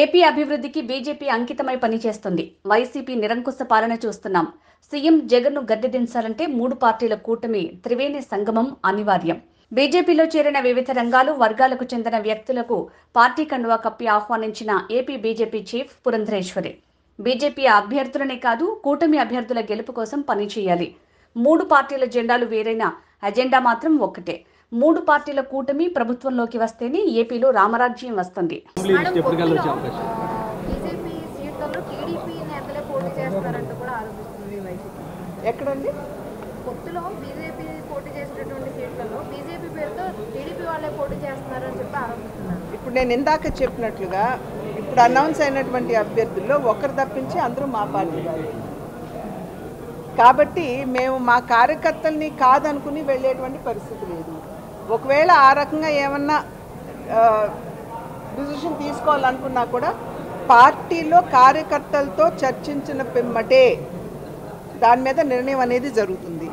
AP అభివృద్ధికి BJP అంకితమై పనిచేస్తుంది. వైసీపీ నిరంకుశ పాలన చూస్తున్నాం. సీఎం జగన్ను గద్దెదించాలంటే 3 పార్టీల కూటమి త్రివేణి సంగమం అనివార్యం. బీజేపీలో చేరిన వివిధ రంగాలు, వర్గాలకు చెందిన వ్యక్తులకు పార్టీ కండువా కప్పి ఆహ్వానించిన AP BJP chief Purandeswari. BJP అభ్యర్థులనే కాదు, కూటమి అభ్యర్థుల గెలుపు కోసం పనిచేయాలి. 3 పార్టీల జెండాలు వేరైన అజెండా మాత్రం ఒక్కటే. 3 పార్టీల కూటమి ప్రభుత్వంలోకి వస్తేనే ఏపీలో రామరాజ్యం వస్తుంది. ఎక్కడండి పొత్తులో బీజేపీ పోటీ చేసేటటువంటి సీట్లలో బీజేపీ పేరుతో టీడీపీ వాళ్ళే పోటీ చేస్తున్నారని చెప్పి ఆరోపిస్తున్నారు. ఇప్పుడు నేను ఇందాక చెప్పినట్లుగా ఇప్పుడు అనౌన్స్ అయినటువంటి అభ్యర్థుల్లో ఒకరు తప్పించి అందరూ మా పార్టీ వాళ్ళు. కాబట్టి మేము మా కార్యకర్తల్ని కాదనుకుని వెళ్ళేటువంటి పరిస్థితి లేదు. ఒకవేళ ఆ రకంగా ఏమన్నా డిసిషన్ తీసుకోవాలనుకున్నా కూడా పార్టీలో కార్యకర్తలతో చర్చించిన పిమ్మటే దాని మీద నిర్ణయం అనేది జరుగుతుంది.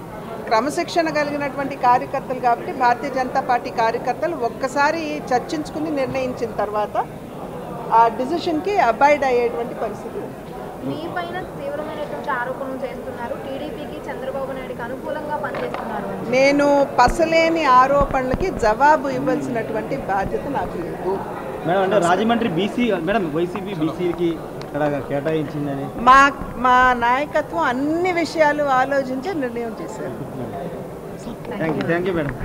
క్రమశిక్షణ కలిగినటువంటి కార్యకర్తలు కాబట్టి భారతీయ జనతా పార్టీ కార్యకర్తలు ఒక్కసారి చర్చించుకుని నిర్ణయించిన తర్వాత ఆ డిసిషన్కి అబాయిడ్ అయ్యేటువంటి పరిస్థితి. మీ పైన తీవ్రమైనటువంటి ఆరోపణలు చేస్తున్నారు, టీడీపీకి చంద్రబాబు నాయుడుకి అనుకూలంగా పనిచేస్తున్నారు. నేను పసలేని ఆరోపణలకి జవాబు ఇవ్వాల్సినటువంటి బాధ్యత నాకు లేదు. మేడం అంటే రాజమండ్రి బీసీ మేడం వైసీపీ బీసీకి కేటాయించిందని మా నాయకత్వం అన్ని విషయాలు ఆలోచించి నిర్ణయం చేశారు. Thank you madam.